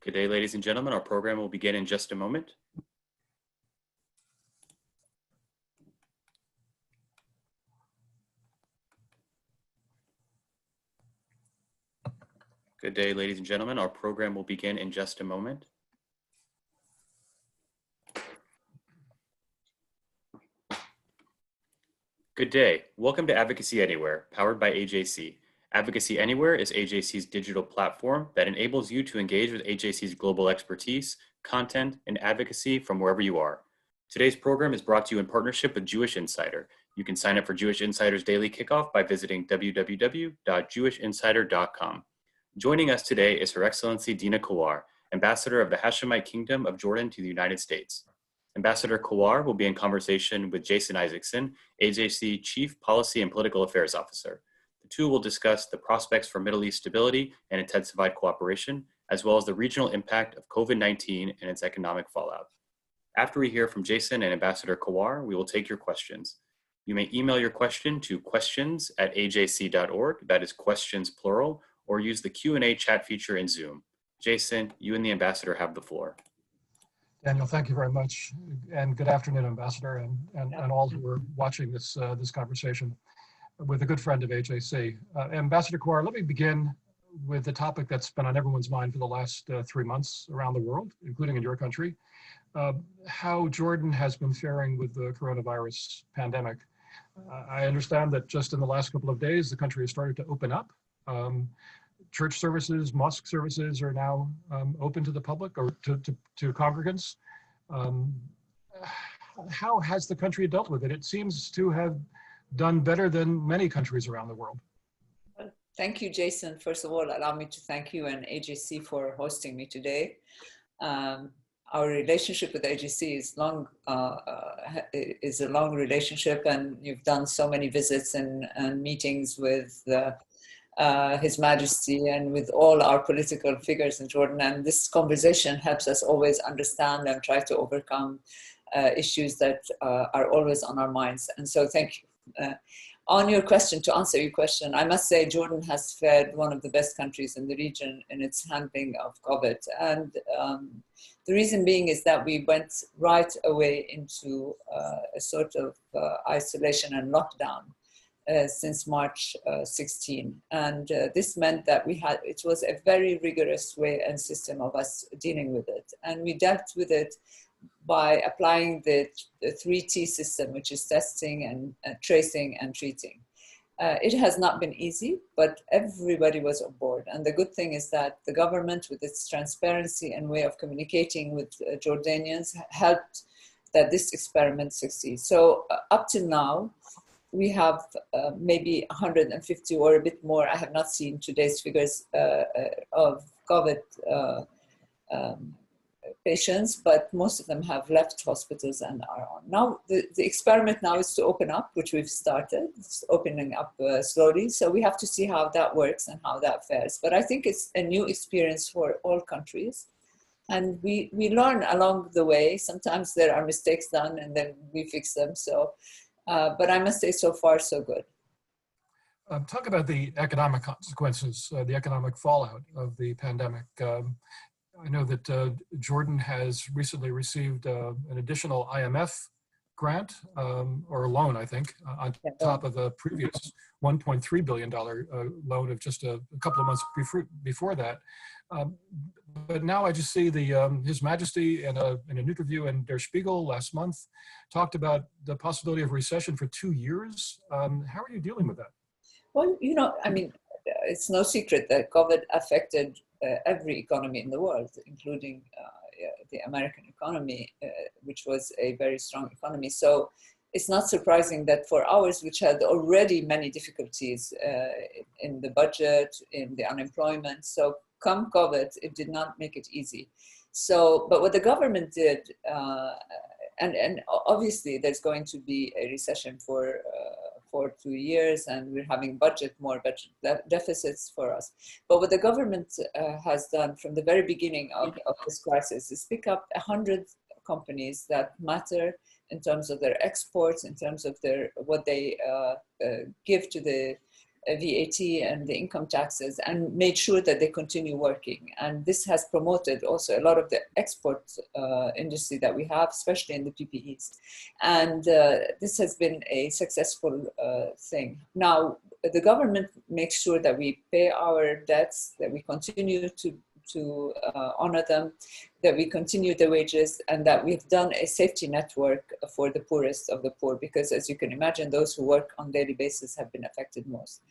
Good day, ladies and gentlemen. Our program will begin in just a moment. Good day, ladies and gentlemen. Our program will begin in just a moment. Good day. Welcome to Advocacy Anywhere, powered by AJC. Advocacy Anywhere is AJC's digital platform that enables you to engage with AJC's global expertise, content, and advocacy from wherever you are. Today's program is brought to you in partnership with Jewish Insider. You can sign up for Jewish Insider's daily kickoff by visiting www.jewishinsider.com. Joining us today is Her Excellency Dina Kawar, Ambassador of the Hashemite Kingdom of Jordan to the United States. Ambassador Kawar will be in conversation with Jason Isaacson, AJC Chief Policy and Political Affairs Officer. The two will discuss the prospects for Middle East stability and intensified cooperation, as well as the regional impact of COVID-19 and its economic fallout. After we hear from Jason and Ambassador Kawar, we will take your questions. You may email your question to questions@ajc.org, that is questions plural, or use the Q&A chat feature in Zoom. Jason, you and the Ambassador have the floor. Daniel, thank you very much. And good afternoon, Ambassador, and all who are watching this conversation with a good friend of AJC. Ambassador Kawar, let me begin with the topic that's been on everyone's mind for the last 3 months around the world, including in your country, how Jordan has been faring with the coronavirus pandemic. I understand that just in the last couple of days, the country has started to open up. Church services, mosque services are now open to the public or to congregants. How has the country dealt with it? It seems to have done better than many countries around the world. Thank you, Jason. First of all, allow me to thank you and AJC for hosting me today. Our relationship with AJC is a long relationship, and you've done so many visits and meetings with His Majesty and with all our political figures in Jordan. And this conversation helps us always understand and try to overcome issues that are always on our minds. And so thank you. On your question, to answer your question, I must say Jordan has fared one of the best countries in the region in its handling of COVID. And the reason being is that we went right away into a sort of isolation and lockdown since March 16. And this meant that it was a very rigorous way and system of us dealing with it. And we dealt with it by applying the 3T system, which is testing and tracing and treating. It has not been easy, but everybody was on board. And the good thing is that the government, with its transparency and way of communicating with Jordanians, helped that this experiment succeed. So up till now, we have maybe 150 or a bit more. I have not seen today's figures of COVID patients, but most of them have left hospitals and are on. Now, the experiment now is to open up, which we've started. It's opening up slowly. So we have to see how that works and how that fares. But I think it's a new experience for all countries. And we learn along the way. Sometimes there are mistakes done and then we fix them. So, but I must say so far, so good. Talk about the economic consequences, the economic fallout of the pandemic. I know that Jordan has recently received an additional IMF grant or loan, I think, on top of the previous $1.3 billion loan of just a couple of months before that. But now I just see His Majesty in an interview in Der Spiegel last month talked about the possibility of recession for 2 years. How are you dealing with that? Well, you know, I mean, it's no secret that COVID affected every economy in the world, including the American economy, which was a very strong economy. So it's not surprising that for ours, which had already many difficulties in the budget, in the unemployment, so come COVID, it did not make it easy. So, but what the government did, and obviously there's going to be a recession for 2 years, and we're having more budget deficits for us. But what the government has done from the very beginning of this crisis is pick up 100 companies that matter in terms of their exports, in terms of what they give to the VAT and the income taxes, and made sure that they continue working. And this has promoted also a lot of the export industry that we have, especially in the PPEs. And this has been a successful thing. Now, the government makes sure that we pay our debts, that we continue to honor them, that we continue the wages, and that we've done a safety network for the poorest of the poor, because as you can imagine, those who work on a daily basis have been affected most.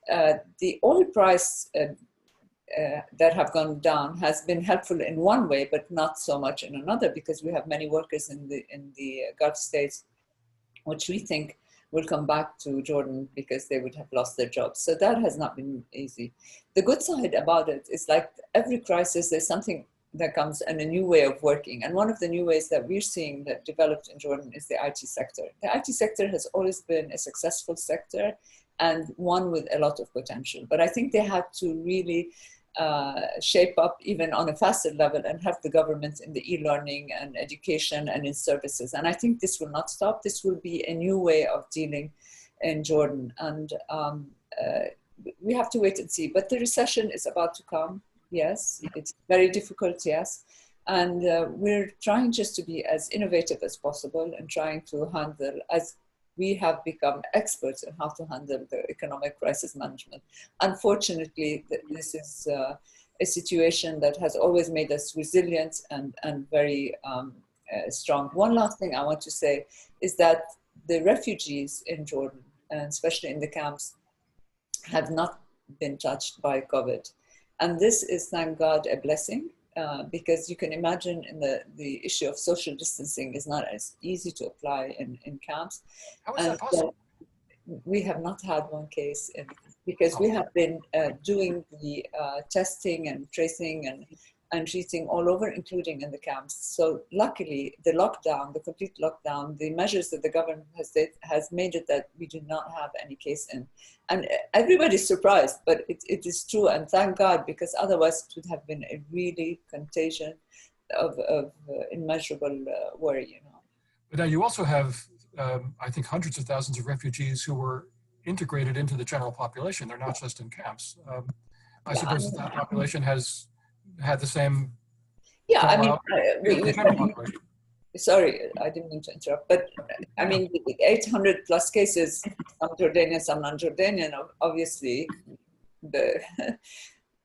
The oil price that have gone down has been helpful in one way, but not so much in another, because we have many workers in the Gulf states, which we think will come back to Jordan because they would have lost their jobs. So that has not been easy. The good side about it is, like every crisis, there's something that comes and a new way of working. And one of the new ways that we're seeing that developed in Jordan is the IT sector. The IT sector has always been a successful sector and one with a lot of potential. But I think they had to really shape up even on a faster level and help the government in the e-learning and education and in services. And I think this will not stop. This will be a new way of dealing in Jordan. And we have to wait and see. But the recession is about to come. Yes, it's very difficult, yes. And we're trying just to be as innovative as possible and trying to handle, as we have become experts in how to handle the economic crisis management. Unfortunately, this is a situation that has always made us resilient and very strong. One last thing I want to say is that the refugees in Jordan, and especially in the camps, have not been touched by COVID. And this is, thank God, a blessing. Because you can imagine the issue of social distancing is not as easy to apply in camps. How is that possible? We have not had one case because we have been doing the testing and tracing and treating all over, including in the camps. So luckily, the lockdown, the complete lockdown, the measures that the government has made it that we do not have any case in. And everybody's surprised, but it is true. And thank God, because otherwise it would have been a really contagion of immeasurable worry, you know. But now you also have, I think, hundreds of thousands of refugees who were integrated into the general population. They're not just in camps. I suppose that population has had the same. Yeah, I mean, sorry, I didn't mean to interrupt, but I mean, 800 plus cases, some Jordanian, some non-Jordanian, obviously,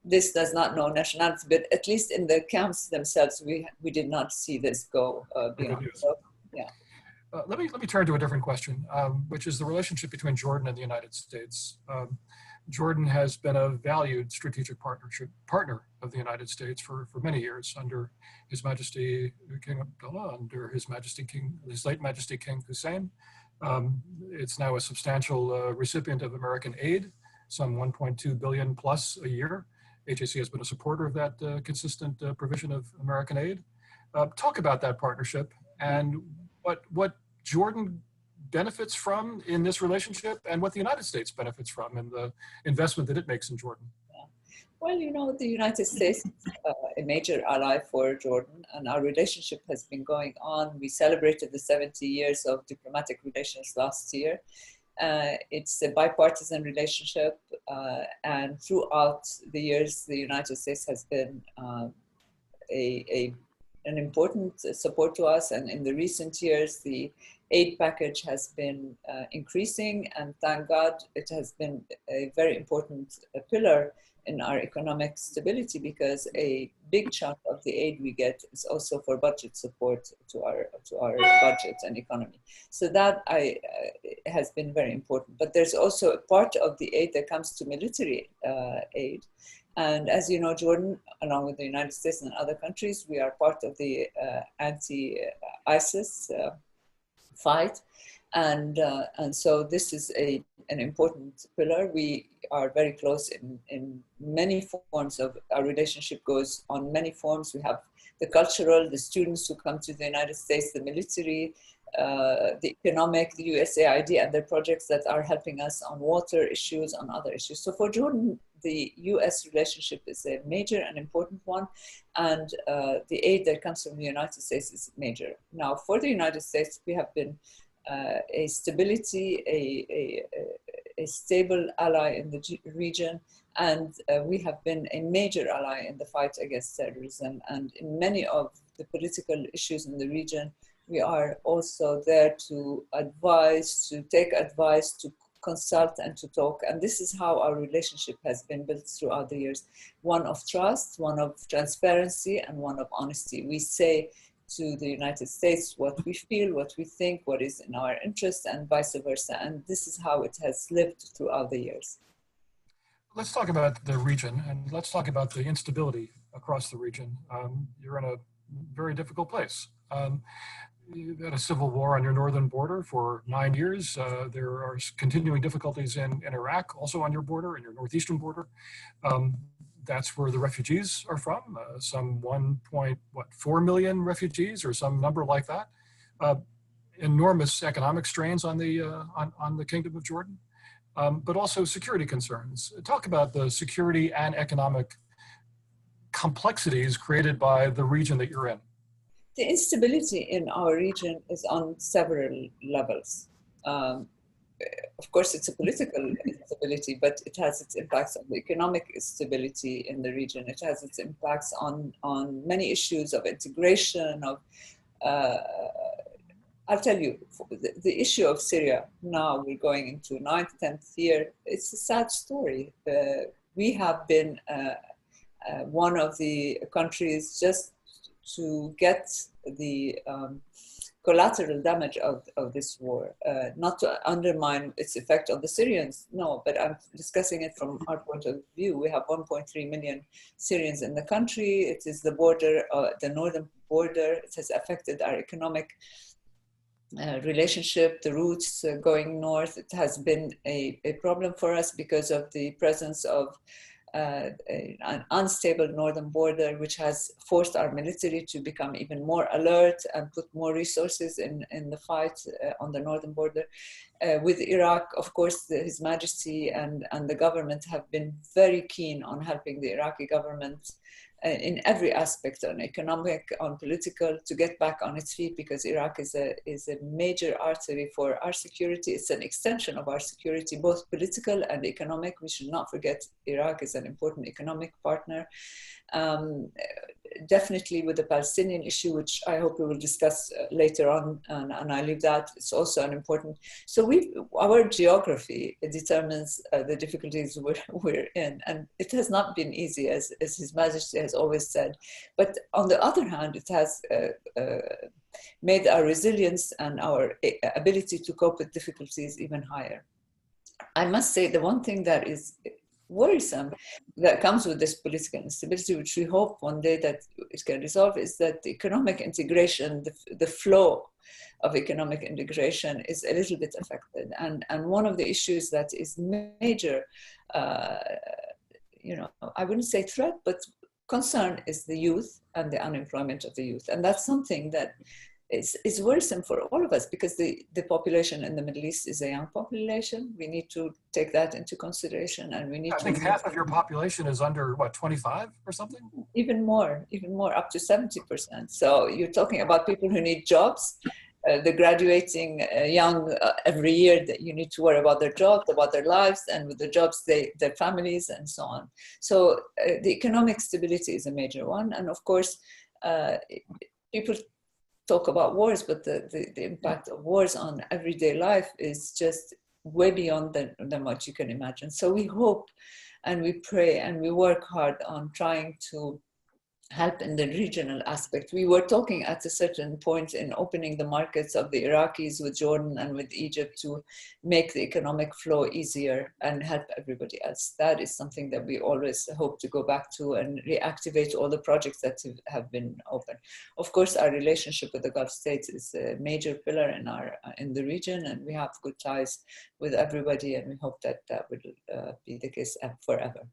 this does not know nationality, but at least in the camps themselves, we did not see this go beyond. So, yeah. Let me turn to a different question, which is the relationship between Jordan and the United States. Jordan has been a valued strategic partner of the United States for many years under His Majesty King Abdullah, under His late Majesty King Hussein. It's now a substantial recipient of American aid, some 1.2 billion plus a year. AJC has been a supporter of that consistent provision of American aid. Talk about that partnership and what Jordan benefits from in this relationship and what the United States benefits from in the investment that it makes in Jordan. Yeah. Well, you know, the United States is a major ally for Jordan, and our relationship has been going on. We celebrated the 70 years of diplomatic relations last year. It's a bipartisan relationship, and throughout the years, the United States has been an important support to us, and in the recent years, the aid package has been increasing, and thank God it has been a very important pillar in our economic stability, because a big chunk of the aid we get is also for budget support to our budget and economy. So that has been very important. But there's also a part of the aid that comes to military aid. And as you know, Jordan, along with the United States and other countries, we are part of the anti-ISIS fight. And so this is an important pillar. We are very close in many forms of our relationship goes on many forms. We have the cultural, the students who come to the United States, the military, the economic, the USAID and their projects that are helping us on water issues, on other issues. So for Jordan, the US relationship is a major and important one, and the aid that comes from the United States is major. Now, for the United States, we have been a stability, a stable ally in the region, and we have been a major ally in the fight against terrorism. And in many of the political issues in the region, we are also there to advise, to take advice, to consult and to talk. And this is how our relationship has been built throughout the years. One of trust, one of transparency, and one of honesty. We say to the United States what we feel, what we think, what is in our interest, and vice versa. And this is how it has lived throughout the years. Let's talk about the region, and let's talk about the instability across the region. You're in a very difficult place. You've had a civil war on your northern border for 9 years. There are continuing difficulties in Iraq, also on your border, in your northeastern border. That's where the refugees are from, some 1.4 million refugees or some number like that. Enormous economic strains on the Kingdom of Jordan, but also security concerns. Talk about the security and economic complexities created by the region that you're in. The instability in our region is on several levels. Of course, it's a political instability, but it has its impacts on the economic stability in the region. It has its impacts on many issues of integration, of, I'll tell you, the issue of Syria, now we're going into 9th, 10th year, it's a sad story. We have been one of the countries just to get the collateral damage of this war, not to undermine its effect on the Syrians, no, but I'm discussing it from our point of view. We have 1.3 million Syrians in the country. It is the border, the northern border. It has affected our economic relationship, the routes going north. It has been a problem for us because of the presence of an unstable northern border, which has forced our military to become even more alert and put more resources in the fight on the northern border. With Iraq, of course, His Majesty and the government have been very keen on helping the Iraqi government in every aspect, on economic, on political, to get back on its feet, because Iraq is a major artery for our security. It's an extension of our security, both political and economic. We should not forget Iraq is an important economic partner. Definitely with the Palestinian issue, which I hope we will discuss later on, and I leave that. It's also an important. So our geography determines the difficulties we're in, and it has not been easy, as His Majesty has always said. But on the other hand, it has made our resilience and our ability to cope with difficulties even higher. I must say the one thing that is worrisome that comes with this political instability, which we hope one day that it can resolve, is that the economic integration, the flow of economic integration is a little bit affected. And one of the issues that is major, I wouldn't say threat, but concern, is the youth and the unemployment of the youth. And that's something that is worrisome for all of us, because the population in the Middle East is a young population. We need to take that into consideration, and we need to. I think half of your population is under, what, 25 or something? Even more, up to 70%. So you're talking about people who need jobs. They're graduating young every year. That you need to worry about their jobs, about their lives, and with their jobs, their families, and so on. So the economic stability is a major one. And of course, people talk about wars, but the impact of wars on everyday life is just way beyond than what you can imagine. So we hope and we pray and we work hard on trying to help in the regional aspect. We were talking at a certain point in opening the markets of the Iraqis with Jordan and with Egypt to make the economic flow easier and help everybody else. That is something that we always hope to go back to and reactivate all the projects that have been open. Of course, our relationship with the Gulf states is a major pillar in the region, and we have good ties with everybody, and we hope that will be the case forever.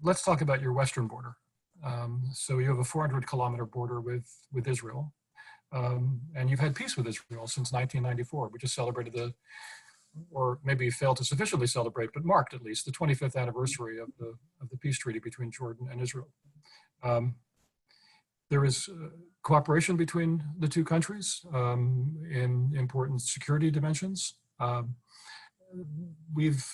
Let's talk about your western border. So you have a 400-kilometer border with Israel, and you've had peace with Israel since 1994. We just celebrated or maybe failed to sufficiently celebrate, but marked at least the 25th anniversary of the peace treaty between Jordan and Israel. There is cooperation between the two countries in important security dimensions. we've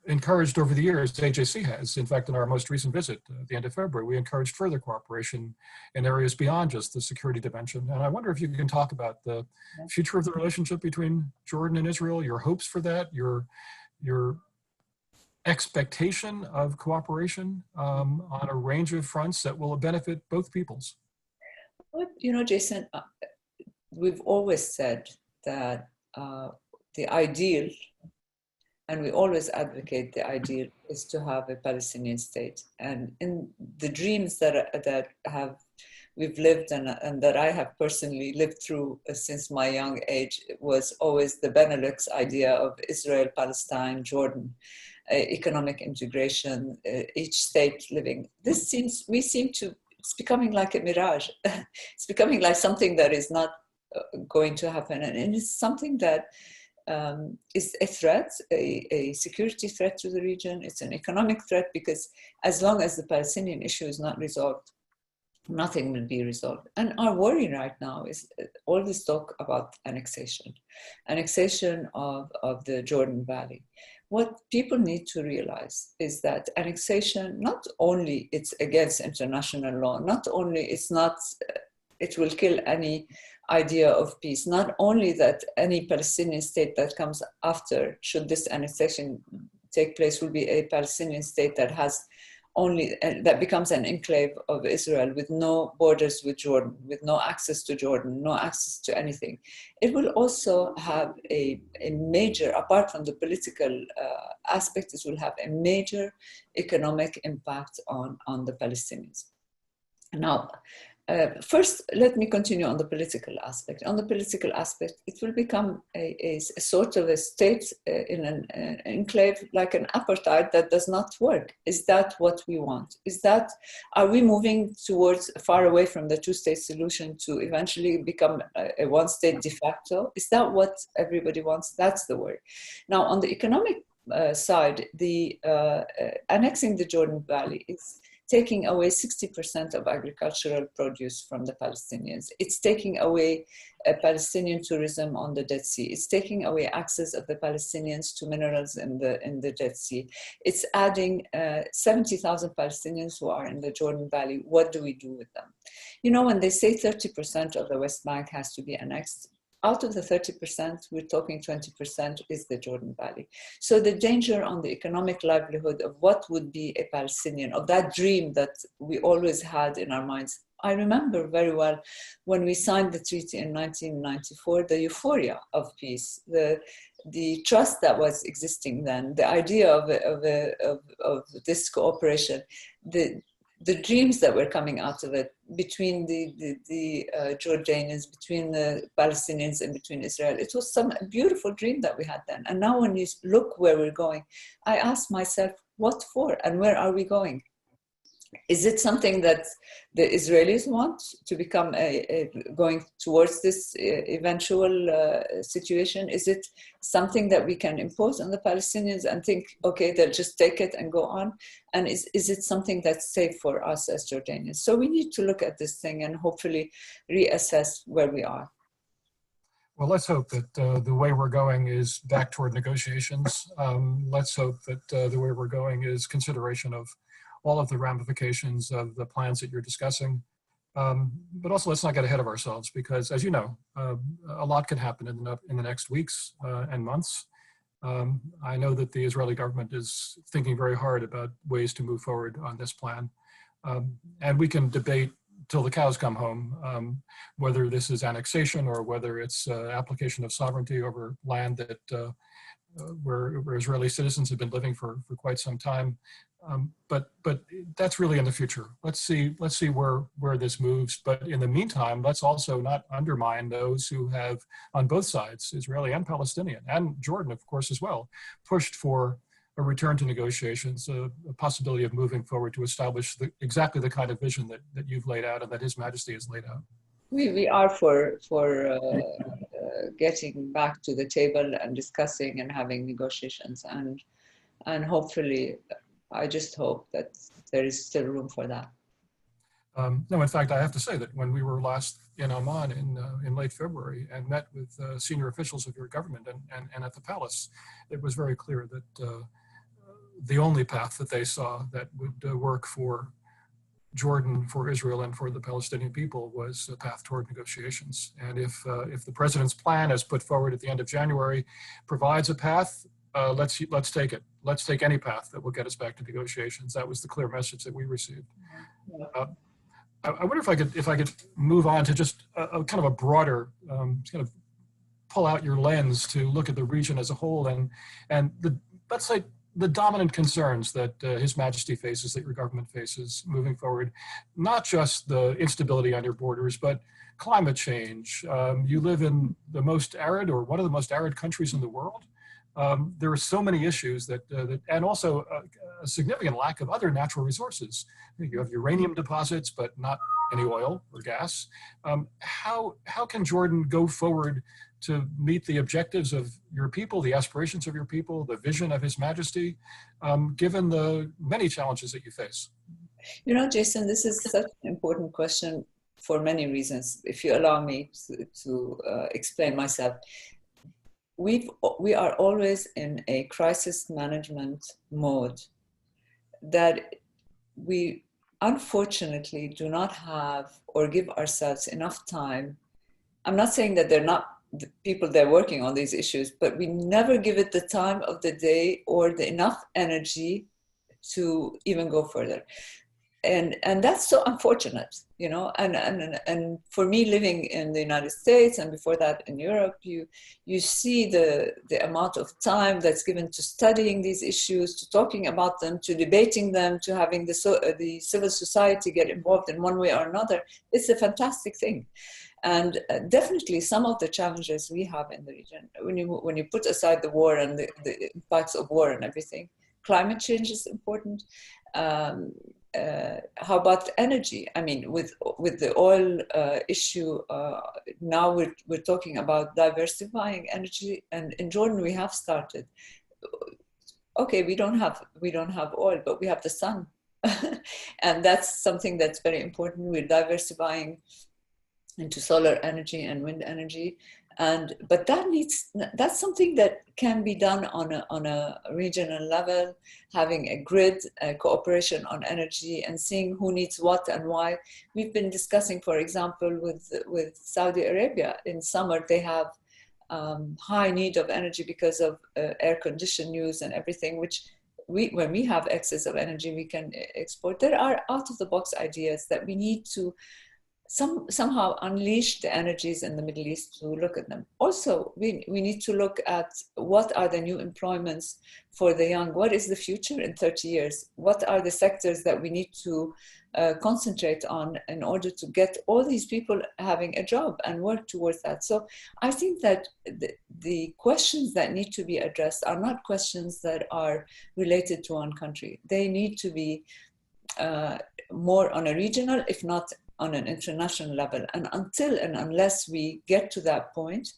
encouraged over the years, AJC has, in fact, in our most recent visit at the end of February, we encouraged further cooperation in areas beyond just the security dimension. And I wonder if you can talk about the future of the relationship between Jordan and Israel, your hopes for that, your expectation of cooperation on a range of fronts that will benefit both peoples. Well, you know, Jason, we've always said that the ideal, and we always advocate the ideal, is to have a Palestinian state. And in the dreams that we've lived and that I have personally lived through since my young age, it was always the Benelux idea of Israel, Palestine, Jordan, economic integration, each state living. It's becoming like a mirage. It's becoming like something that is not going to happen. And it's something that is a threat, a security threat to the region. It's an economic threat, because as long as the Palestinian issue is not resolved, nothing will be resolved. And our worry right now is all this talk about annexation of the Jordan Valley. What people need to realize is that annexation, not only it's against international law, not only it will kill any idea of peace, not only that any Palestinian state that comes after, should this annexation take place, will be a Palestinian state that has that becomes an enclave of Israel with no borders with Jordan, with no access to Jordan, no access to anything. It will also have a major, apart from the political aspect, it will have a major economic impact on the Palestinians. Now, first, let me continue on the political aspect. On the political aspect, it will become a sort of a state in an enclave, like an apartheid that does not work. Is that what we want? Are we moving towards, far away from the two-state solution, to eventually become a one-state de facto? Is that what everybody wants? That's the word. Now, on the economic side, the annexing the Jordan Valley is taking away 60% of agricultural produce from the Palestinians. It's taking away Palestinian tourism on the Dead Sea. It's taking away access of the Palestinians to minerals in the Dead Sea. It's adding 70,000 Palestinians who are in the Jordan Valley. What do we do with them? You know, when they say 30% of the West Bank has to be annexed, out of the 30%, we're talking 20% is the Jordan Valley. So the danger on the economic livelihood of what would be a Palestinian, of that dream that we always had in our minds. I remember very well when we signed the treaty in 1994, the euphoria of peace, the trust that was existing then, the idea of this cooperation, the dreams that were coming out of it between the Jordanians, between the Palestinians, and between Israel. It was some beautiful dream that we had then. And now when you look where we're going, I ask myself, what for and where are we going? Is it something that the Israelis want to become going towards this eventual situation? Is it something that we can impose on the Palestinians and think, okay, they'll just take it and go on? And is it something that's safe for us as Jordanians? So we need to look at this thing and hopefully reassess where we are. Well, let's hope that the way we're going is back toward negotiations. Let's hope that the way we're going is consideration of all of the ramifications of the plans that you're discussing. But also, let's not get ahead of ourselves, because, as you know, a lot can happen in the next weeks and months. I know that the Israeli government is thinking very hard about ways to move forward on this plan. And we can debate till the cows come home, whether this is annexation or whether it's application of sovereignty over land that where Israeli citizens have been living for quite some time. But that's really in the future. Let's see where this moves. But in the meantime, let's also not undermine those who have, on both sides, Israeli and Palestinian, and Jordan, of course, as well, pushed for a return to negotiations, a possibility of moving forward to establish exactly the kind of vision that you've laid out and that His Majesty has laid out. We are for getting back to the table and discussing and having negotiations, and hopefully, I just hope that there is still room for that. No, in fact, I have to say that when we were last in Amman in late February and met with senior officials of your government and at the palace, it was very clear that the only path that they saw that would work for Jordan, for Israel, and for the Palestinian people was a path toward negotiations. And if the president's plan, as put forward at the end of January, provides a path, let's take it. Let's take any path that will get us back to negotiations. That was the clear message that we received. I wonder if I could move on to just a kind of a broader kind of pull out your lens to look at the region as a whole and let's say the dominant concerns that His Majesty faces, that your government faces moving forward, not just the instability on your borders, but climate change. You live in the most arid or one of the most arid countries in the world. There are so many issues and also a significant lack of other natural resources. You have uranium deposits, but not any oil or gas. How can Jordan go forward to meet the objectives of your people, the aspirations of your people, the vision of His Majesty, given the many challenges that you face? You know, Jason, this is such an important question for many reasons. If you allow me to explain myself. We are always in a crisis management mode that we unfortunately do not have or give ourselves enough time. I'm not saying that they're not the people that are working on these issues, but we never give it the time of the day or the enough energy to even go further. And that's so unfortunate, you know, and for me living in the United States and before that in Europe, you see the amount of time that's given to studying these issues, to talking about them, to debating them, to having the civil society get involved in one way or another. It's a fantastic thing. And definitely some of the challenges we have in the region, when you put aside the war and the impacts of war and everything, climate change is important. How about energy? I mean, with the oil issue, now we're talking about diversifying energy, and in Jordan we have started. Okay, we don't have oil, but we have the sun, and that's something that's very important. We're diversifying into solar energy and wind energy. But that's something that can be done on a regional level, having a grid, cooperation on energy, and seeing who needs what and why. We've been discussing, for example, with Saudi Arabia. In summer, they have high need of energy because of air condition use and everything, which when we have excess of energy, we can export. There are out-of-the-box ideas that we need to somehow unleash the energies in the Middle East to look at them. Also, we need to look at what are the new employments for the young. What is the future in 30 years? What are the sectors that we need to concentrate on in order to get all these people having a job and work towards that? So I think that the questions that need to be addressed are not questions that are related to one country. They need to be more on a regional, if not on an international level. And until and unless we get to that point,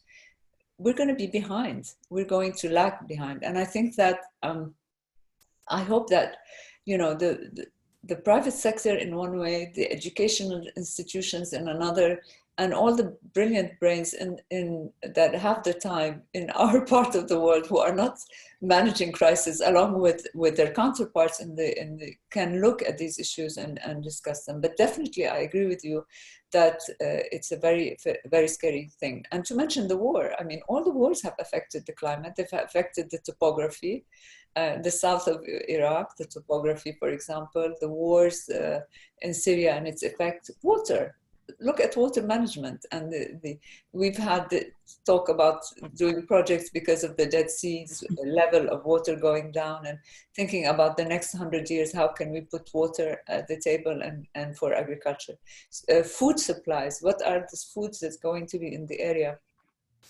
we're going to be behind. We're going to lag behind. And I think that, I hope that, you know, the private sector in one way, the educational institutions in another, and all the brilliant brains in that have the time in our part of the world who are not managing crisis, along with their counterparts in the can look at these issues and discuss them. But definitely, I agree with you that it's a very, very scary thing. And to mention the war, I mean, all the wars have affected the climate. They've affected the topography. The south of Iraq, the topography, for example, the wars in Syria and its effect, water. Look at water management, and we've had the talk about doing projects because of the Dead Sea's level of water going down, and thinking about the next 100 years, how can we put water at the table and for agriculture. Food supplies, what are the foods that's going to be in the area?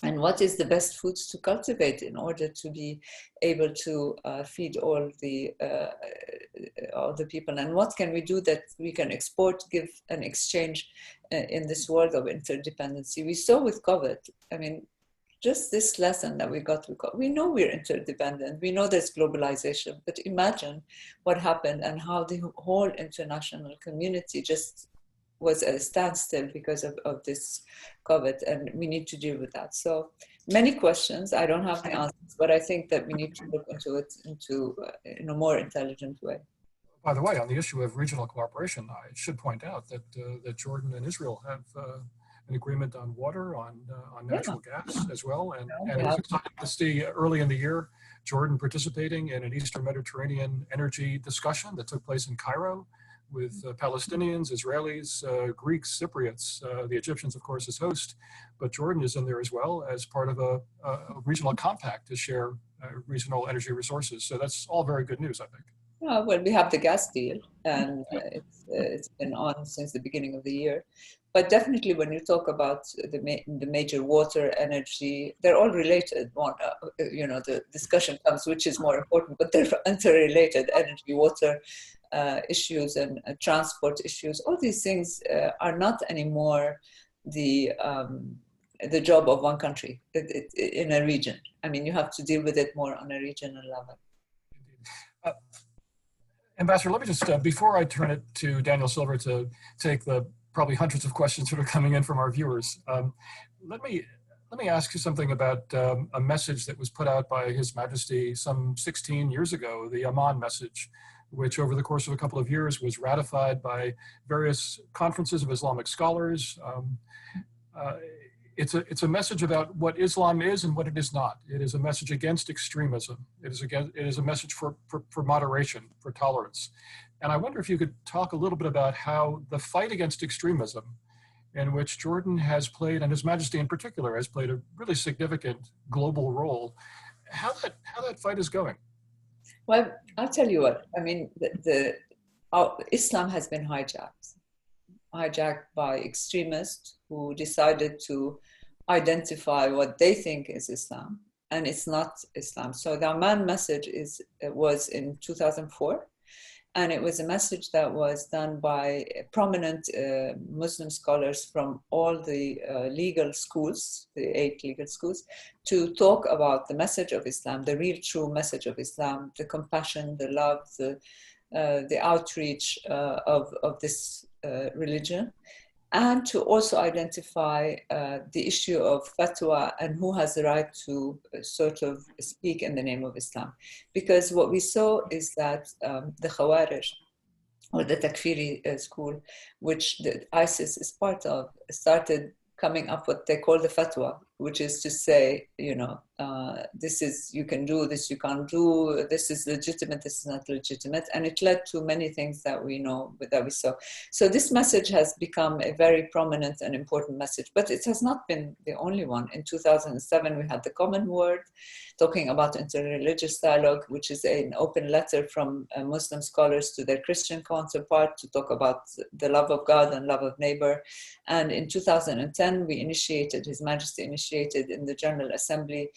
And what is the best foods to cultivate in order to be able to feed all the people? And what can we do that we can export, give an exchange in this world of interdependency? We saw with COVID, I mean, just this lesson that we got with COVID, we know we're interdependent, we know there's globalization, but imagine what happened and how the whole international community just was at a standstill because of this COVID, and we need to deal with that. So many questions. I don't have the answers, but I think that we need to look into it in a more intelligent way. By the way, on the issue of regional cooperation, I should point out that that Jordan and Israel have an agreement on water, on natural gas as well, and it was exciting to see early in the year Jordan participating in an Eastern Mediterranean energy discussion that took place in Cairo with Palestinians, Israelis, Greeks, Cypriots, the Egyptians, of course, as host, but Jordan is in there as well as part of a regional compact to share regional energy resources. So that's all very good news, I think. Well, we have the gas deal, and it's been on since the beginning of the year. But definitely, when you talk about the major water, energy, they're all related. The discussion comes, which is more important, but they're interrelated: energy, water issues, and transport issues. All these things are not anymore the job of one country in a region. I mean, you have to deal with it more on a regional level. Ambassador, let me just, before I turn it to Daniel Silver to take the probably hundreds of questions that are coming in from our viewers, let me ask you something about a message that was put out by His Majesty some 16 years ago, the Amman Message, which over the course of a couple of years was ratified by various conferences of Islamic scholars. It's a message about what Islam is and what it is not. It is a message against extremism. It is a message for moderation, for tolerance. And I wonder if you could talk a little bit about how the fight against extremism, in which Jordan has played, and His Majesty in particular, has played a really significant global role, how that fight is going. Well, I'll tell you what. I mean, Islam has been hijacked by extremists who decided to identify what they think is Islam, and it's not Islam. So the Amman Message was in 2004, and it was a message that was done by prominent Muslim scholars from all the legal schools, the 8 legal schools, to talk about the message of Islam, the real true message of Islam, the compassion, the love, the outreach of this religion, and to also identify the issue of fatwa and who has the right to sort of speak in the name of Islam. Because what we saw is that the Khawarij, or the Takfiri school, which the ISIS is part of, started coming up what they call the fatwa, which is to say, this is, you can do, this you can't do, this is legitimate, this is not legitimate. And it led to many things that we know, that we saw. So this message has become a very prominent and important message, but it has not been the only one. In 2007, we had the Common Word talking about interreligious dialogue, which is an open letter from Muslim scholars to their Christian counterpart to talk about the love of God and love of neighbor. And in 2010, His Majesty initiated in the General Assembly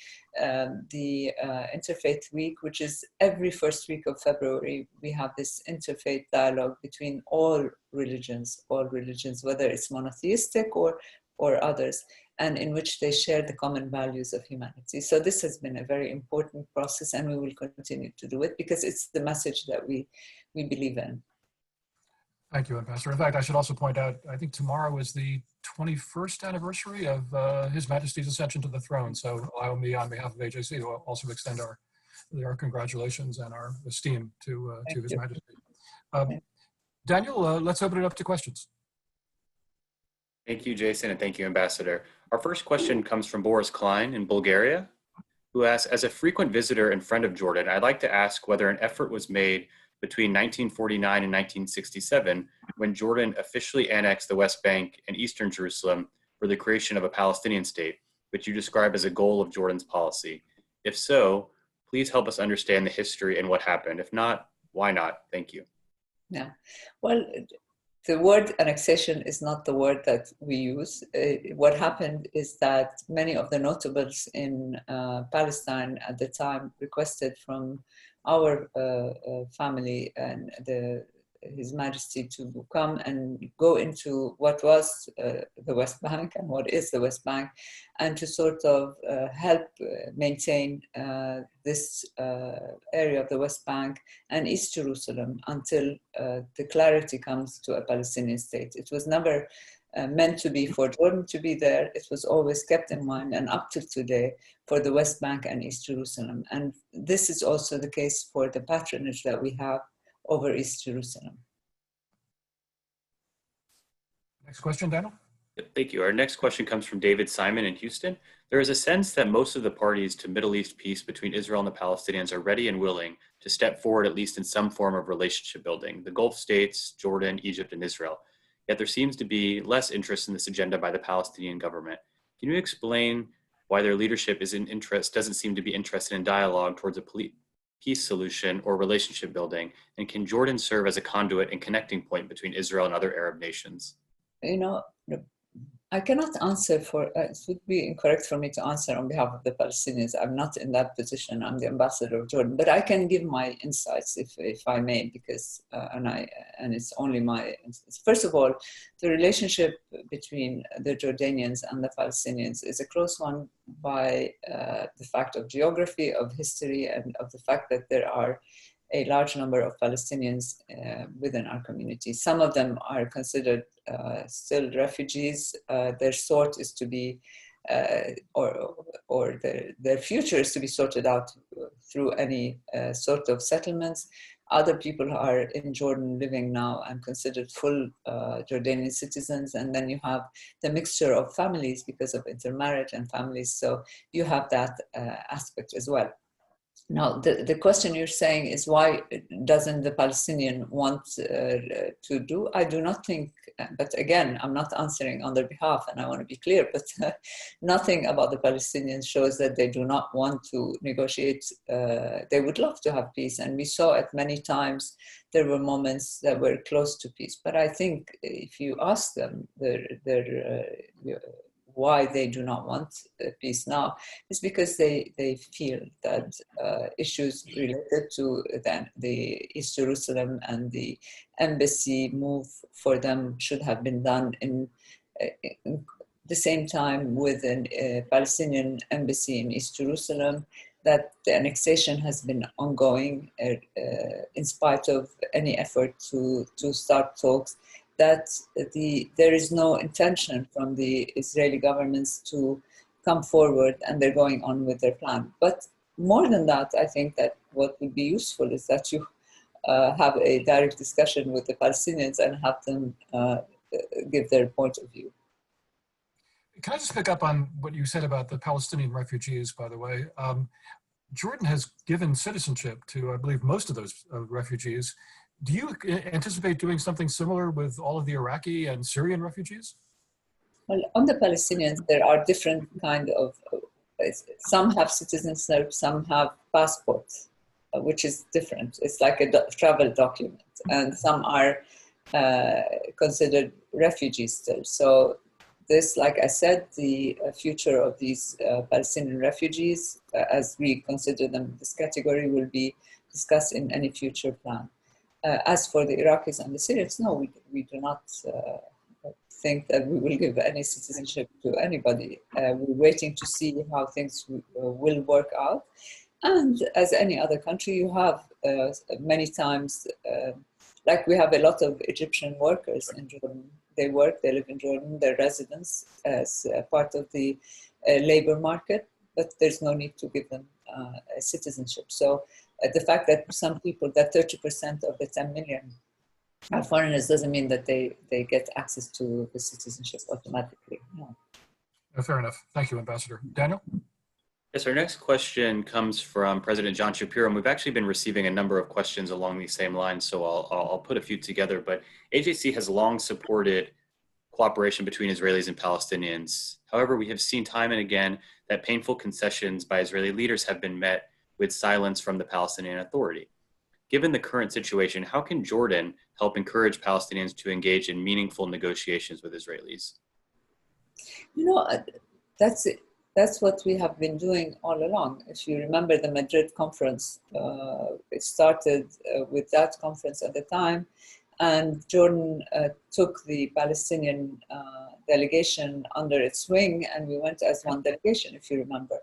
the Interfaith Week, which is every first week of February. We have this interfaith dialogue between all religions, whether it's monotheistic or others, and in which they share the common values of humanity. So this has been a very important process, and we will continue to do it because it's the message that we believe in. Thank you, Ambassador. In fact, I should also point out, I think tomorrow is the 21st anniversary of His Majesty's ascension to the throne. So allow me, on behalf of AJC, to also extend our congratulations and our esteem to His Majesty. Daniel, let's open it up to questions. Thank you, Jason, and thank you, Ambassador. Our first question comes from Boris Klein in Bulgaria, who asks, as a frequent visitor and friend of Jordan, I'd like to ask whether an effort was made between 1949 and 1967, when Jordan officially annexed the West Bank and Eastern Jerusalem for the creation of a Palestinian state, which you describe as a goal of Jordan's policy. If so, please help us understand the history and what happened. If not, why not? Thank you. Yeah, well, the word annexation is not the word that we use. What happened is that many of the notables in Palestine at the time requested from our family and the His Majesty to come and go into what was the West Bank and what is the West Bank, and to sort of help maintain this area of the West Bank and East Jerusalem until the clarity comes to a Palestinian state. It was never meant to be for Jordan to be there. It was always kept in mind, and up till today, for the West Bank and East Jerusalem. And this is also the case for the patronage that we have over East Jerusalem. Next question, Daniel. Thank you. Our next question comes from David Simon in Houston. There is a sense that most of the parties to Middle East peace between Israel and the Palestinians are ready and willing to step forward, at least in some form of relationship building. The Gulf states, Jordan, Egypt, and Israel. Yet there seems to be less interest in this agenda by the Palestinian government. Can you explain why their leadership doesn't seem to be interested in dialogue towards a peace solution or relationship building? And can Jordan serve as a conduit and connecting point between Israel and other Arab nations? You know, I cannot answer for, it would be incorrect for me to answer on behalf of the Palestinians. I'm not in that position. I'm the ambassador of Jordan, but I can give my insights if I may, because, and it's only my, first of all, the relationship between the Jordanians and the Palestinians is a close one by the fact of geography, of history, and of the fact that there are a large number of Palestinians within our community. Some of them are considered still refugees. Their sort is to be, or their future is to be sorted out through any sort of settlements. Other people are in Jordan living now and considered full Jordanian citizens. And then you have the mixture of families because of intermarriage and families. So you have that aspect as well. Now, the question you're saying is why doesn't the Palestinian want to do? I do not think, but again, I'm not answering on their behalf, and I want to be clear, but nothing about the Palestinians shows that they do not want to negotiate. They would love to have peace, and we saw it many times. There were moments that were close to peace, but I think if you ask them, why they do not want peace now is because they feel that issues related to the East Jerusalem and the embassy move for them should have been done in the same time with a Palestinian embassy in East Jerusalem, that the annexation has been ongoing in spite of any effort to start talks, that there is no intention from the Israeli governments to come forward, and they're going on with their plan. But more than that, I think that what would be useful is that you have a direct discussion with the Palestinians and have them give their point of view. Can I just pick up on what you said about the Palestinian refugees, by the way? Jordan has given citizenship to, I believe, most of those refugees. Do you anticipate doing something similar with all of the Iraqi and Syrian refugees? Well, on the Palestinians, there are different kind of, some have citizenship, some have passports, which is different. It's like a travel document, and some are considered refugees still. So this, like I said, the future of these Palestinian refugees, as we consider them, this category will be discussed in any future plan. As for the Iraqis and the Syrians, no, we do not think that we will give any citizenship to anybody. We're waiting to see how things will work out. And as any other country, you have many times, like we have a lot of Egyptian workers in Jordan. They work, they live in Jordan, they're residents as part of the labor market, but there's no need to give them a citizenship. So the fact that some people, that 30% of the 10 million are foreigners, doesn't mean that they get access to the citizenship automatically. No. Fair enough. Thank you, Ambassador. Daniel? Yes, our next question comes from President John Shapiro, and we've actually been receiving a number of questions along these same lines, so I'll put a few together. But AJC has long supported cooperation between Israelis and Palestinians. However, we have seen time and again that painful concessions by Israeli leaders have been met with silence from the Palestinian Authority. Given the current situation, how can Jordan help encourage Palestinians to engage in meaningful negotiations with Israelis? You know, that's it. That's what we have been doing all along. If you remember the Madrid conference, it started with that conference at the time, And Jordan took the Palestinian delegation under its wing, and we went as one delegation, if you remember.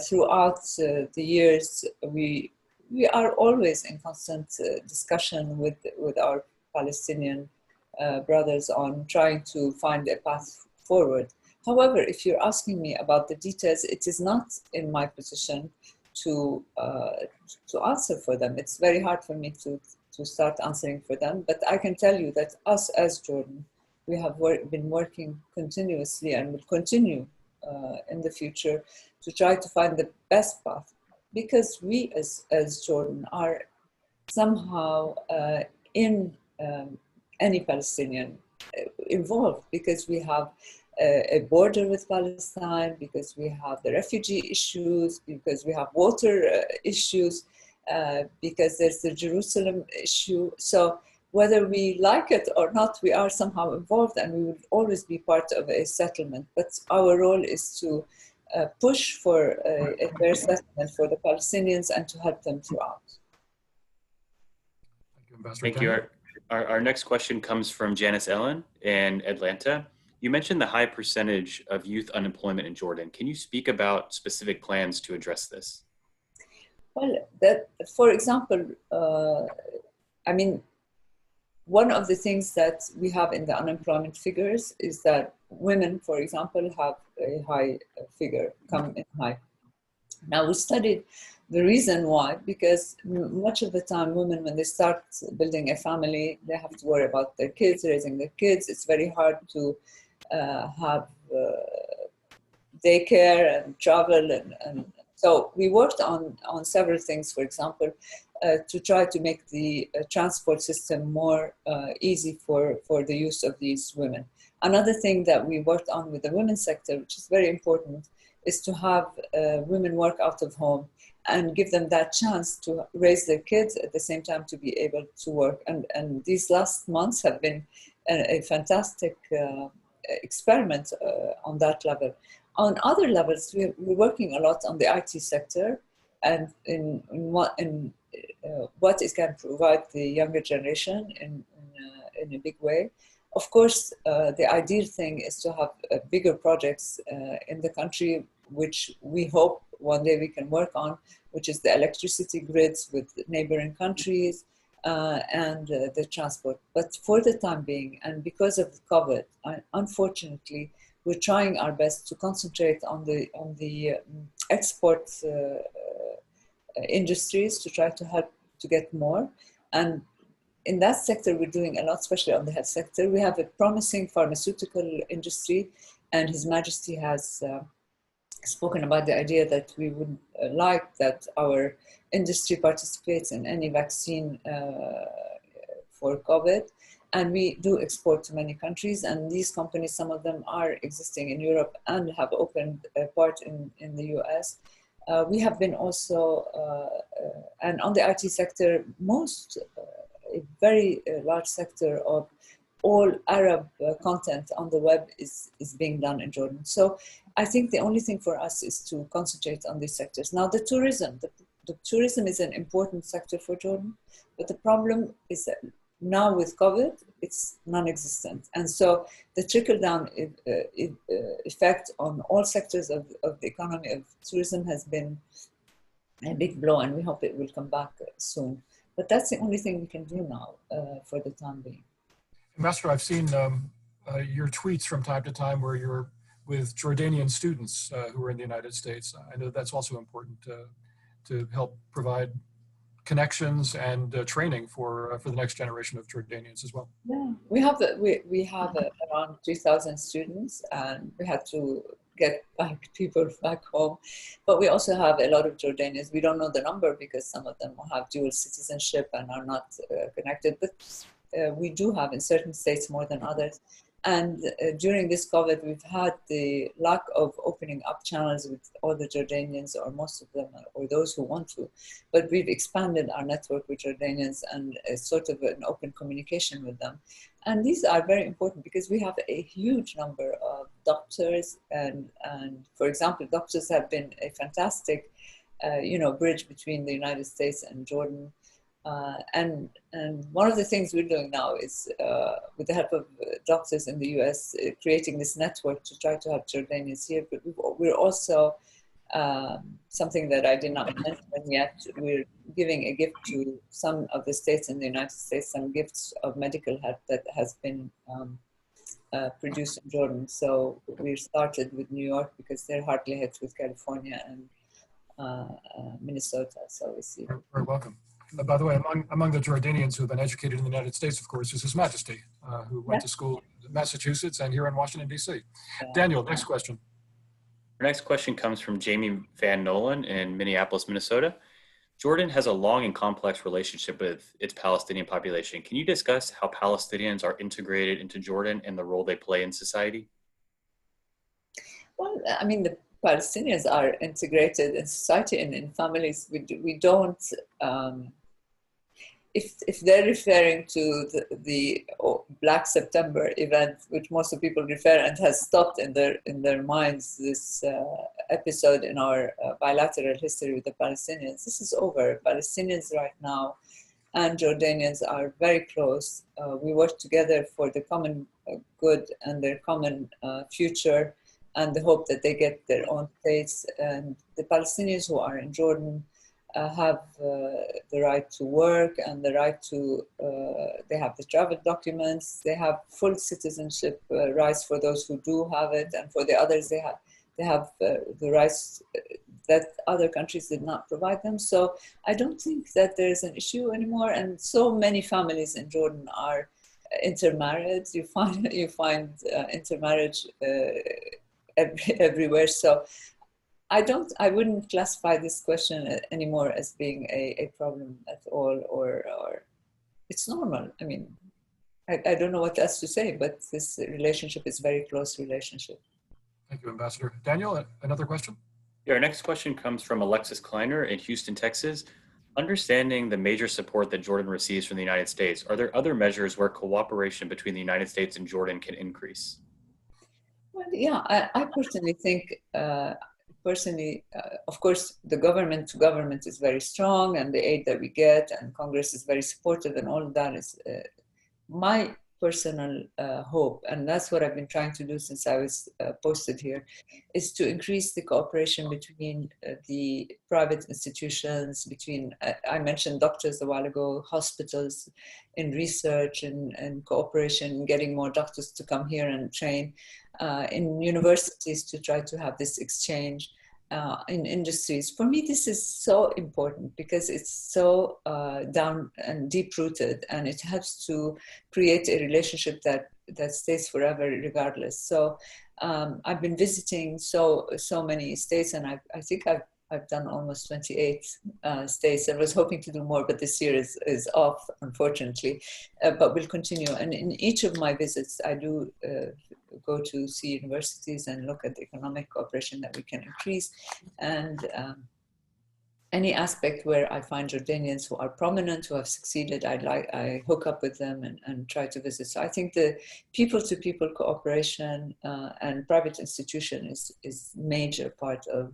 Throughout the years, we are always in constant discussion with our Palestinian brothers on trying to find a path forward. However, if you're asking me about the details, it is not in my position to answer for them. It's very hard for me to start answering for them, but I can tell you that us as Jordan, we have been working continuously and will continue in the future to try to find the best path, because we as Jordan are somehow in any Palestinian involved, because we have a border with Palestine, because we have the refugee issues, because we have water issues, because there's the Jerusalem issue. So whether we like it or not, we are somehow involved, and we will always be part of a settlement. But our role is to push for a fair settlement for the Palestinians and to help them throughout. Thank you, Ambassador. Thank you. Our next question comes from Janice Ellen in Atlanta. You mentioned the high percentage of youth unemployment in Jordan. Can you speak about specific plans to address this? Well, for example, I mean, one of the things that we have in the unemployment figures is that women, for example, have a high figure, come in high. Now, we studied the reason why, because much of the time women, when they start building a family, they have to worry about their kids, raising their kids. It's very hard to have daycare and travel. And so we worked on several things, for example, to try to make the transport system more easy for the use of these women. Another thing that we worked on with the women's sector, which is very important, is to have women work out of home and give them that chance to raise their kids at the same time to be able to work. And these last months have been a fantastic experiment on that level. On other levels, we're working a lot on the IT sector and in what it can provide the younger generation in a big way. Of course, the ideal thing is to have bigger projects in the country, which we hope one day we can work on, which is the electricity grids with neighboring countries and the transport. But for the time being, and because of COVID, unfortunately, we're trying our best to concentrate on the export industries to try to help to get more. And in that sector, we're doing a lot, especially on the health sector. We have a promising pharmaceutical industry, and His Majesty has spoken about the idea that we would like that our industry participates in any vaccine for COVID. And we do export to many countries, and these companies, some of them are existing in Europe and have opened a part in the US. We have been also, and on the IT sector, a very large sector of all Arab content on the web is being done in Jordan. So I think the only thing for us is to concentrate on these sectors. Now, the tourism is an important sector for Jordan, but the problem is that now with COVID, it's non-existent. And so the trickle-down effect on all sectors of the economy of tourism has been a big blow, and we hope it will come back soon. But that's the only thing we can do now for the time being. Ambassador, I've seen your tweets from time to time where you're with Jordanian students who are in the United States. I know that's also important to help provide connections and training for the next generation of Jordanians as well. Yeah, we have around 3,000 students, and we had to get people back home. But we also have a lot of Jordanians. We don't know the number because some of them have dual citizenship and are not connected, but we do have in certain states more than others. And during this COVID, we've had the lack of opening up channels with all the Jordanians, or most of them, or those who want to. But we've expanded our network with Jordanians and sort of an open communication with them. And these are very important because we have a huge number of doctors. And for example, doctors have been a fantastic, bridge between the United States and Jordan. And one of the things we're doing now is, with the help of doctors in the US, creating this network to try to have Jordanians here. But we're also, something that I did not mention yet, we're giving a gift to some of the states in the United States, some gifts of medical help that has been produced in Jordan. So we started with New York because they're hardly hit with California and Minnesota. So we see. Very welcome. By the way, among the Jordanians who have been educated in the United States, of course, is His Majesty, who went to school in Massachusetts and here in Washington, D.C. Daniel, next question. Our next question comes from Jamie Van Nolan in Minneapolis, Minnesota. Jordan has a long and complex relationship with its Palestinian population. Can you discuss how Palestinians are integrated into Jordan and the role they play in society? Well, I mean, the Palestinians are integrated in society and in families. We don't, if they're referring to the Black September event, which most of people refer and has stopped in their minds, this episode in our bilateral history with the Palestinians, this is over. Palestinians right now and Jordanians are very close. We work together for the common good and their common future, and the hope that they get their own states. And the Palestinians who are in Jordan have the right to work and the right to, they have the travel documents, they have full citizenship rights for those who do have it, and for the others they have the rights that other countries did not provide them. So I don't think that there's an issue anymore, and so many families in Jordan are intermarried. You find intermarriage everywhere. So I wouldn't classify this question anymore as being a problem at all, or it's normal. I mean, I don't know what else to say, but this relationship is a very close relationship. Thank you, Ambassador. Daniel, another question? Yeah, our next question comes from Alexis Kleiner in Houston, Texas. Understanding the major support that Jordan receives from the United States, are there other measures where cooperation between the United States and Jordan can increase? Well, yeah, I personally think, of course, the government to government is very strong, and the aid that we get, and Congress is very supportive, and all of that is my personal hope, and that's what I've been trying to do since I was posted here, is to increase the cooperation between the private institutions, between, I mentioned doctors a while ago, hospitals, in research and cooperation, getting more doctors to come here and train, in universities to try to have this exchange, in industries. For me, this is so important because it's so down and deep-rooted, and it helps to create a relationship that stays forever regardless. So I've been visiting so many states, and I think I've done almost 28 states. I was hoping to do more, but this year is off, unfortunately. But we'll continue. And in each of my visits, I do go to see universities and look at the economic cooperation that we can increase. And any aspect where I find Jordanians who are prominent, who have succeeded, I hook up with them and try to visit. So I think the people-to-people cooperation and private institution is major part of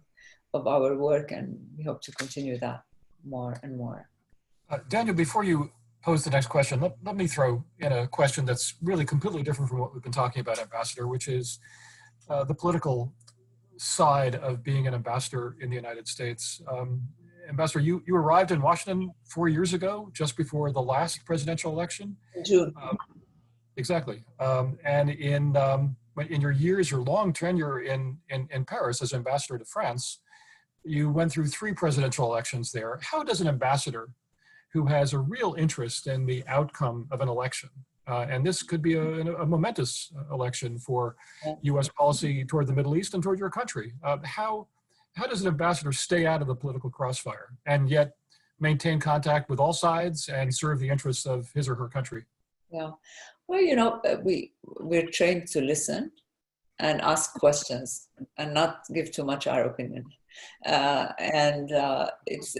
our work, and we hope to continue that more and more. Daniel, before you pose the next question, let me throw in a question that's really completely different from what we've been talking about, Ambassador, which is the political side of being an ambassador in the United States. Ambassador, you arrived in Washington 4 years ago, just before the last presidential election. In June. Exactly. And in your long tenure in Paris as ambassador to France, you went through 3 presidential elections there. How does an ambassador who has a real interest in the outcome of an election, and this could be a momentous election for U.S. policy toward the Middle East and toward your country, how does an ambassador stay out of the political crossfire and yet maintain contact with all sides and serve the interests of his or her country? Yeah, well, we're trained to listen and ask questions and not give too much our opinion. It's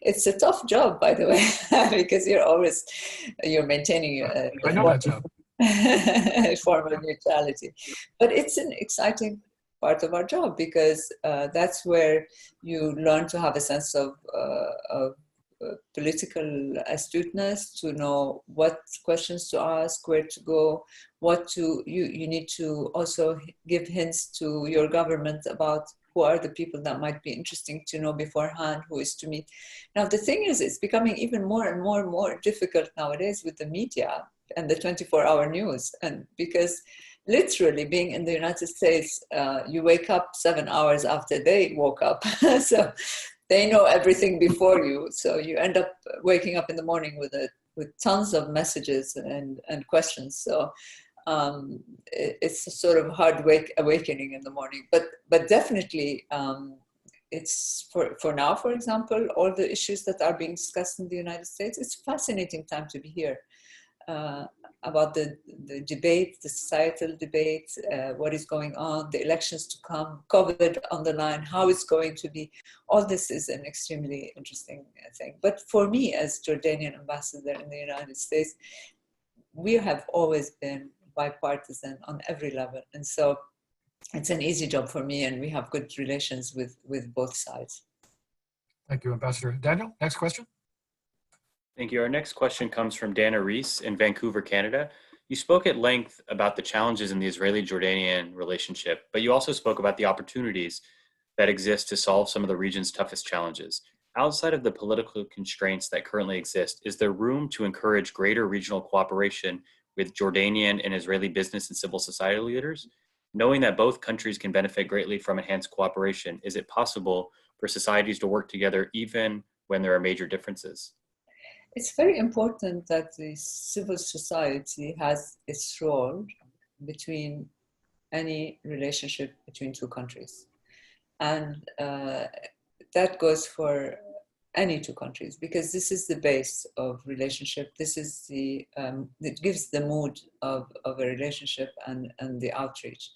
it's a tough job, by the way, because you're maintaining I know that job. a form of neutrality, but it's an exciting part of our job because that's where you learn to have a sense of political astuteness to know what questions to ask, where to go, you need to also give hints to your government about who are the people that might be interesting to know beforehand, who is to meet. Now, the thing is, it's becoming even more and more and more difficult nowadays with the media and the 24-hour news. And because literally being in the United States, you wake up 7 hours after they woke up. So they know everything before you. So you end up waking up in the morning with tons of messages and questions. So it's a sort of hard awakening in the morning, but definitely it's for now, for example, all the issues that are being discussed in the United States, it's a fascinating time to be here about the debate, the societal debate, what is going on, the elections to come, COVID on the line, how it's going to be. All this is an extremely interesting thing. But for me as Jordanian ambassador in the United States, we have always been bipartisan on every level. And so it's an easy job for me, and we have good relations with both sides. Thank you, Ambassador. Daniel, next question. Thank you. Our next question comes from Dana Reese in Vancouver, Canada. You spoke at length about the challenges in the Israeli-Jordanian relationship, but you also spoke about the opportunities that exist to solve some of the region's toughest challenges. Outside of the political constraints that currently exist, is there room to encourage greater regional cooperation with Jordanian and Israeli business and civil society leaders? Knowing that both countries can benefit greatly from enhanced cooperation, is it possible for societies to work together even when there are major differences? It's very important that the civil society has its role between any relationship between two countries. And that goes for any two countries, because this is the base of relationship. This is it gives the mood of a relationship and the outreach.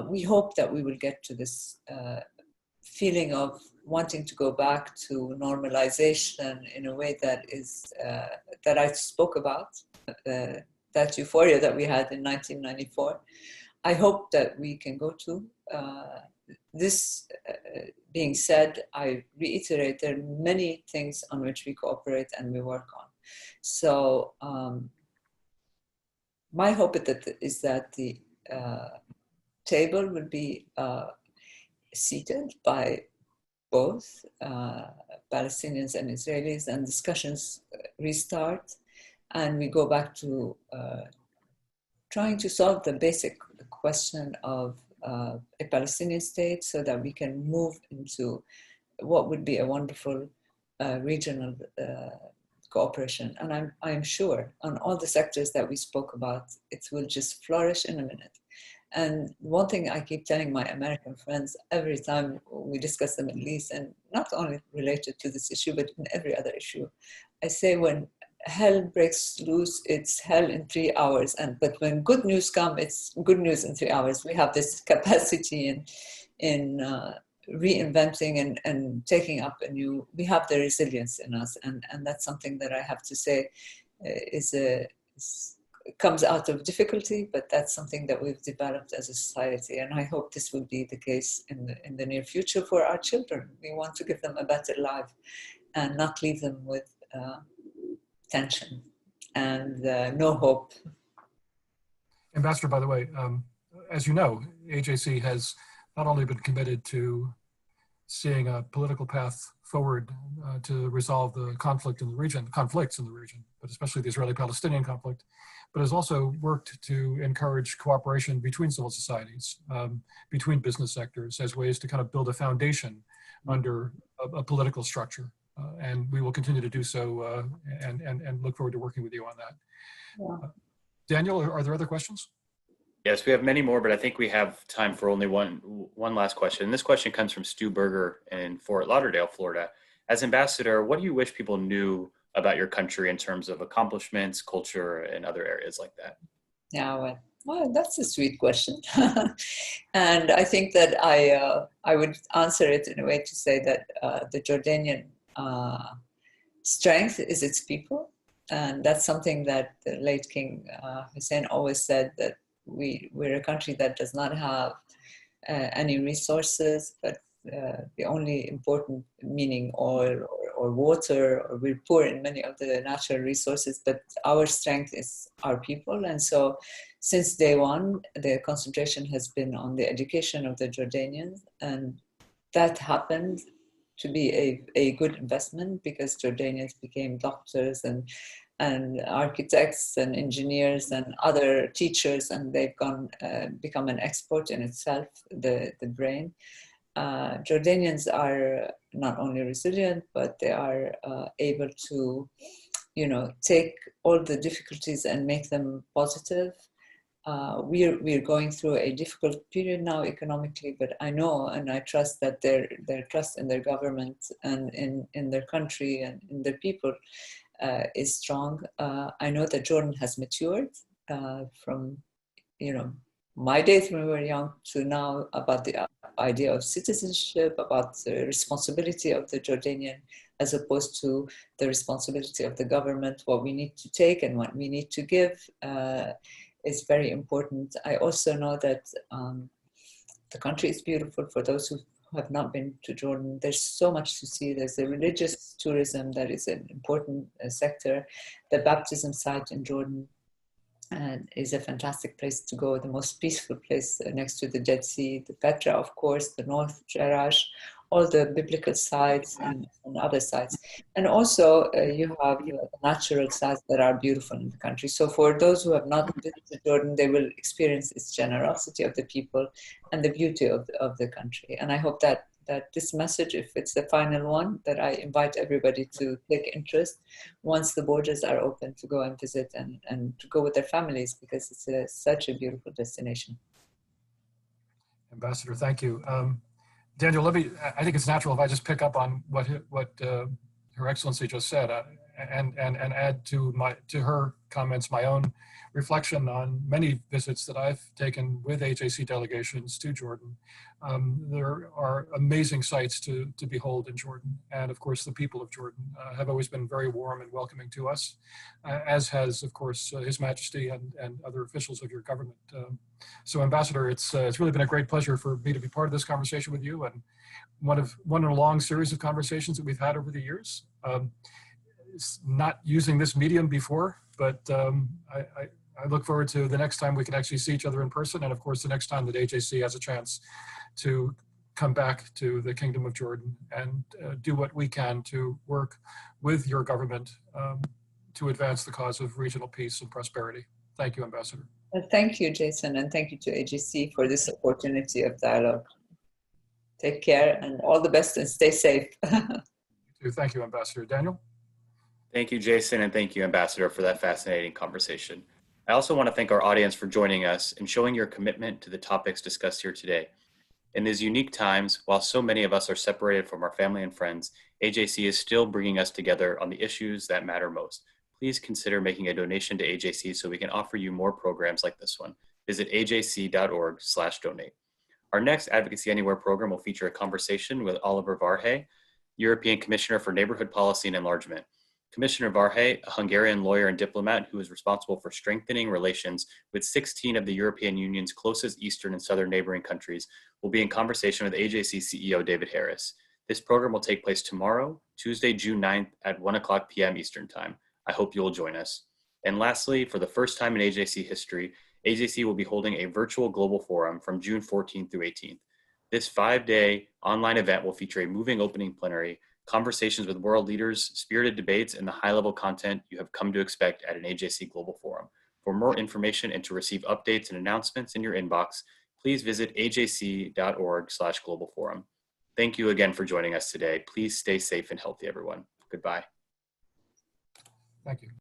We hope that we will get to this feeling of wanting to go back to normalization in a way that is that I spoke about, that euphoria that we had in 1994. I hope that we can go to. This being said, I reiterate there are many things on which we cooperate and we work on. So my hope is that the table will be seated by both Palestinians and Israelis, and discussions restart, and we go back to trying to solve the basic question of a Palestinian state, so that we can move into what would be a wonderful regional cooperation. And I'm sure on all the sectors that we spoke about, it will just flourish in a minute. And one thing I keep telling my American friends every time we discuss the Middle East, and not only related to this issue, but in every other issue, I say when hell breaks loose, it's hell in 3 hours. But when good news comes, it's good news in 3 hours. We have this capacity in reinventing and taking up we have the resilience in us. And that's something that I have to say comes out of difficulty, but that's something that we've developed as a society. And I hope this will be the case in the near future for our children. We want to give them a better life and not leave them with tension and no hope. Ambassador, by the way, as you know, AJC has not only been committed to seeing a political path forward to resolve the conflicts in the region, but especially the Israeli-Palestinian conflict, but has also worked to encourage cooperation between civil societies, between business sectors, as ways to kind of build a foundation under a political structure. And we will continue to do so and look forward to working with you on that. Yeah. Daniel, are there other questions? Yes, we have many more, but I think we have time for only one last question. This question comes from Stu Berger in Fort Lauderdale, Florida. As ambassador, what do you wish people knew about your country in terms of accomplishments, culture, and other areas like that? Yeah, well, that's a sweet question. And I think that I would answer it in a way to say that the Jordanian strength is its people. And that's something that the late King Hussein always said, that we're a country that does not have any resources, but the only important, meaning oil or water, or we're poor in many of the natural resources, but our strength is our people. And so since day one, the concentration has been on the education of the Jordanians, and that happened to be a good investment because Jordanians became doctors and architects and engineers and other teachers, and they've become an export in itself, the brain. Jordanians are not only resilient, but they are able to, take all the difficulties and make them positive. We're going through a difficult period now economically, but I know and I trust that their trust in their government and in their country and in their people is strong. I know that Jordan has matured from, my days when we were young to now, about the idea of citizenship, about the responsibility of the Jordanian as opposed to the responsibility of the government. What we need to take and what we need to give is very important. I also know that the country is beautiful. For those who have not been to Jordan, there's so much to see. There's a religious tourism that is an important sector. The baptism site in Jordan is a fantastic place to go, the most peaceful place next to the Dead Sea, the Petra, of course, the North Jerash, all the biblical sites and other sites. And also you have the natural sites that are beautiful in the country. So for those who have not visited Jordan, they will experience its generosity of the people and the beauty of the country. And I hope that this message, if it's the final one, that I invite everybody to take interest once the borders are open, to go and visit and to go with their families, because it's such a beautiful destination. Ambassador, thank you. Daniel, I think it's natural if I just pick up on what Her Excellency just said and add to her comments my own reflection on many visits that I've taken with AJC delegations to Jordan. There are amazing sights to behold in Jordan. And of course, the people of Jordan have always been very warm and welcoming to us, as has, of course, His Majesty and other officials of your government. So Ambassador, it's really been a great pleasure for me to be part of this conversation with you, and one in a long series of conversations that we've had over the years. Not using this medium before, but I look forward to the next time we can actually see each other in person, and of course the next time that AJC has a chance to come back to the Kingdom of Jordan and do what we can to work with your government to advance the cause of regional peace and prosperity. Thank you, Ambassador. Thank you, Jason, and thank you to AJC for this opportunity of dialogue. Take care and all the best, and stay safe. Thank you, Ambassador. Daniel? Thank you, Jason, and thank you, Ambassador, for that fascinating conversation. I also want to thank our audience for joining us and showing your commitment to the topics discussed here today. In these unique times, while so many of us are separated from our family and friends, AJC is still bringing us together on the issues that matter most. Please consider making a donation to AJC so we can offer you more programs like this one. Visit ajc.org/donate. Our next Advocacy Anywhere program will feature a conversation with Oliver Varhey, European Commissioner for Neighborhood Policy and Enlargement. Commissioner Varhey, a Hungarian lawyer and diplomat who is responsible for strengthening relations with 16 of the European Union's closest eastern and southern neighboring countries, will be in conversation with AJC CEO David Harris. This program will take place tomorrow, Tuesday, June 9th at 1:00 p.m. Eastern Time. I hope you will join us. And lastly, for the first time in AJC history, AJC will be holding a virtual global forum from June 14th through 18th. This 5-day online event will feature a moving opening plenary, conversations with world leaders, spirited debates, and the high-level content you have come to expect at an AJC Global Forum. For more information and to receive updates and announcements in your inbox, please visit ajc.org/globalforum. Thank you again for joining us today. Please stay safe and healthy, everyone. Goodbye. Thank you.